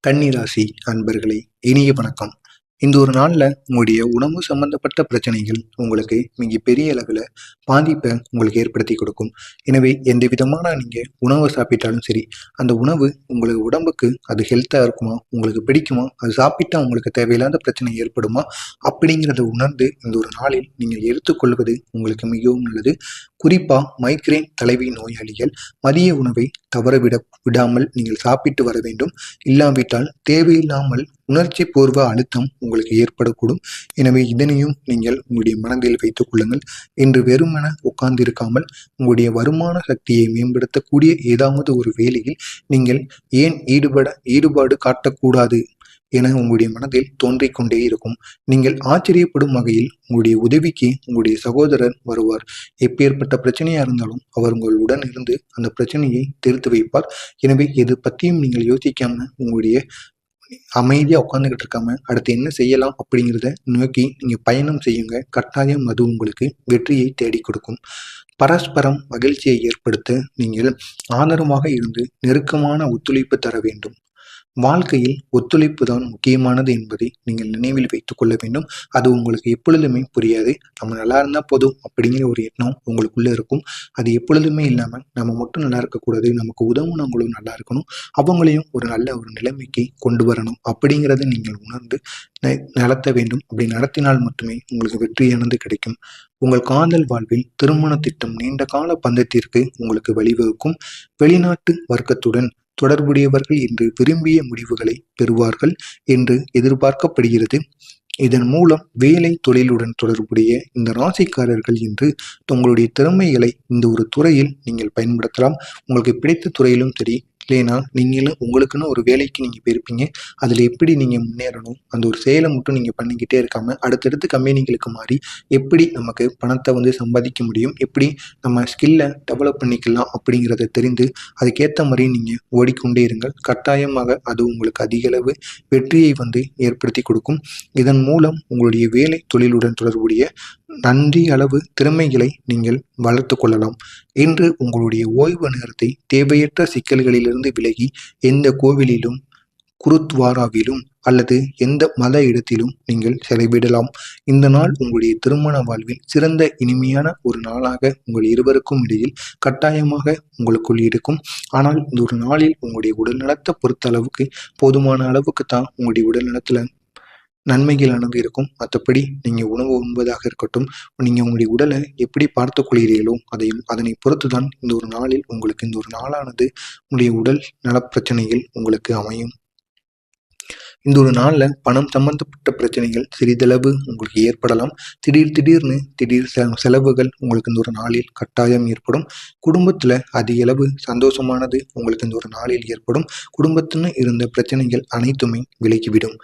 கன்னிராசி அன்பர்களே, இனிய வணக்கம். இந்த ஒரு நாள்ல உங்களுடைய உணவு சம்பந்தப்பட்ட பிரச்சனைகள் உங்களுக்கு மிகப்பெரிய அளவில் பாதிப்பை உங்களுக்கு ஏற்படுத்தி கொடுக்கும். எனவே எந்த விதமான நீங்க உணவை சாப்பிட்டாலும் சரி, அந்த உணவு உங்களுக்கு உடம்புக்கு அது ஹெல்த்தா இருக்குமா, உங்களுக்கு பிடிக்குமா, அது சாப்பிட்டா உங்களுக்கு தேவையில்லாத பிரச்சனை ஏற்படுமா அப்படிங்கிறத உணர்ந்து இந்த ஒரு நாளில் நீங்கள் எடுத்துக்கொள்வது உங்களுக்கு மிகவும் நல்லது. குறிப்பா மைக்ரேன் தலைவி நோயாளிகள் மதிய உணவை விடாமல் நீங்கள் சாப்பிட்டு வர வேண்டும். இல்லாவிட்டால் தேவையில்லாமல் உணர்ச்சி பூர்வ அழுத்தம் உங்களுக்கு ஏற்படக்கூடும். எனவே இதனையும் நீங்கள் உங்களுடைய மனதில் வைத்துக் கொள்ளுங்கள். இன்று வெறுமென உட்கார்ந்திருக்காமல் உங்களுடைய வருமான சக்தியை மேம்படுத்தக்கூடிய ஏதாவது ஒரு வேலையில் நீங்கள் ஏன் ஈடுபாடு காட்டக்கூடாது என உங்களுடைய மனதில் தோன்றிக் கொண்டே இருக்கும். நீங்கள் ஆச்சரியப்படும் வகையில் உங்களுடைய உதவிக்கு உங்களுடைய சகோதரர் வருவார். எப்பேற்பட்ட பிரச்சனையா இருந்தாலும் அவர் உங்களுடன் இருந்து அந்த பிரச்சனையை தீர்த்து வைப்பார். எனவே எது பற்றியும் நீங்கள் யோசிக்காம உங்களுடைய அமைதியா உட்காந்துக்கிட்டு இருக்காம அடுத்து என்ன செய்யலாம் அப்படிங்கிறத நோக்கி நீங்க பயணம் செய்யுங்க. கட்டாயம் அது உங்களுக்கு வெற்றியை தேடி கொடுக்கும். பரஸ்பரம் மகிழ்ச்சியை ஏற்படுத்த நீங்கள் ஆதரவாக இருந்து நெருக்கமான ஒத்துழைப்பு தர வேண்டும். வாழ்க்கையில் ஒத்துழைப்பு தான் முக்கியமானது என்பதை நீங்கள் நினைவில் வைத்துக் கொள்ள வேண்டும். அது உங்களுக்கு எப்பொழுதுமே புரியாது. நம்ம நல்லா இருந்தால் போதும் அப்படிங்கிற ஒரு எண்ணம் உங்களுக்குள்ள இருக்கும். அது எப்பொழுதுமே இல்லாமல் நம்ம மட்டும் நல்லா இருக்கக்கூடாது, நமக்கு உதவுனவங்களும் நல்லா இருக்கணும், அவங்களையும் ஒரு நல்ல ஒரு நிலைமைக்கு கொண்டு வரணும் அப்படிங்கிறத நீங்கள் உணர்ந்து நடத்த வேண்டும். அப்படி நடத்தினால் மட்டுமே உங்களுக்கு வெற்றியானது கிடைக்கும். உங்கள் காதல் வாழ்வில் திருமண திட்டம் நீண்ட கால பந்தத்திற்கு உங்களுக்கு வழிவகுக்கும். வெளிநாட்டு வர்க்கத்துடன் தொடர்புடையவர்கள் என்று விரும்பிய முடிவுகளை பெறுவார்கள் என்று எதிர்பார்க்கப்படுகிறது. இதன் மூலம் வேலை தொழிலுடன் தொடர்புடைய இந்த ராசிக்காரர்கள் என்று உங்களுடைய திறமைகளை இந்த ஒரு துறையில் நீங்கள் பயன்படுத்தலாம். உங்களுக்கு பிடித்த துறையிலும் சரி, இல்லைன்னா நீங்களும் உங்களுக்குன்னு ஒரு வேலைக்கு நீங்கள் போயிருப்பீங்க, அதில் எப்படி நீங்கள் முன்னேறணும், அந்த ஒரு செயலை மட்டும் நீங்கள் பண்ணிக்கிட்டே இருக்காமல் அடுத்தடுத்து கம்பெனிகளுக்கு மாறி எப்படி நமக்கு பணத்தை சம்பாதிக்க முடியும், எப்படி நம்ம ஸ்கில்லை டெவலப் பண்ணிக்கலாம் அப்படிங்கிறத தெரிந்து அதுக்கேற்ற மாதிரி நீங்கள் ஓடிக்கொண்டே இருங்கள். கட்டாயமாக அது உங்களுக்கு அதிகளவு வெற்றியை ஏற்படுத்தி கொடுக்கும். இதன் மூலம் உங்களுடைய வேலை தொழிலுடன் தொடர்புடைய நன்றி அளவு திறமைகளை நீங்கள் வளர்த்து கொள்ளலாம். இன்று உங்களுடைய ஓய்வு நேரத்தை தேவையற்ற சிக்கல்களிலிருந்து விலகி எந்த கோவிலிலும், குருத்வாராவிலும் அல்லது எந்த மத இடத்திலும் நீங்கள் செலவிடலாம். இந்த நாள் உங்களுடைய திருமண வாழ்வில் சிறந்த இனிமையான ஒரு நாளாக உங்கள் இருவருக்கும் இடையில் கட்டாயமாக உங்களுக்குள் இருக்கும். ஆனால் இந்த ஒரு நாளில் உங்களுடைய உடல் நலத்தை பொறுத்த அளவுக்கு போதுமான அளவுக்கு தான் உங்களுடைய உடல் நலத்துல நன்மைகளானது இருக்கும். மற்றபடி நீங்கள் உணவு உண்பதாக இருக்கட்டும், நீங்கள் உங்களுடைய உடலை எப்படி பார்த்து கொள்கிறீர்களோ அதனை பொறுத்து தான் இந்த ஒரு நாளில் உங்களுக்கு இந்த ஒரு நாளானது உங்களுடைய உடல் நலப்பிரச்சனைகள் உங்களுக்கு அமையும். இந்த ஒரு நாளில் பணம் சம்பந்தப்பட்ட பிரச்சனைகள் சிறிதளவு உங்களுக்கு ஏற்படலாம். திடீர் செலவுகள் உங்களுக்கு இந்த ஒரு நாளில் கட்டாயம் ஏற்படும். குடும்பத்தில் அதிக அளவு சந்தோஷமானது உங்களுக்கு இந்த ஒரு நாளில் ஏற்படும். குடும்பத்துன்னு இருந்த பிரச்சனைகள் அனைத்துமே விலகிவிடும்.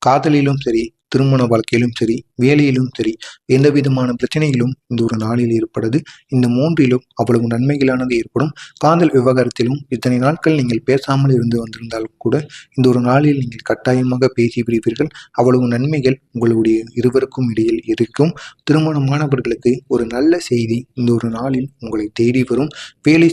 காதலிலும் சரி, திருமண வாழ்க்கையிலும் சரி, வேலையிலும் சரி, எந்த விதமான பிரச்சனைகளும் இந்த ஒரு நாளில் ஏற்படுது. இந்த மூன்றிலும் அவ்வளவு நன்மைகளானது ஏற்படும். காதல் விவகாரத்திலும் இத்தனை நாட்கள் நீங்கள் பேசாமல் இருந்து வந்திருந்தால் கூட இந்த ஒரு நாளில் நீங்கள் கட்டாயமாக பேசி விடுவீர்கள். அவ்வளவு நன்மைகள் உங்களுடைய இருவருக்கும் இடையில் இருக்கும். திருமணமானவர்களுக்கு ஒரு நல்ல செய்தி இந்த ஒரு நாளில் உங்களை தேடி வரும். வேலை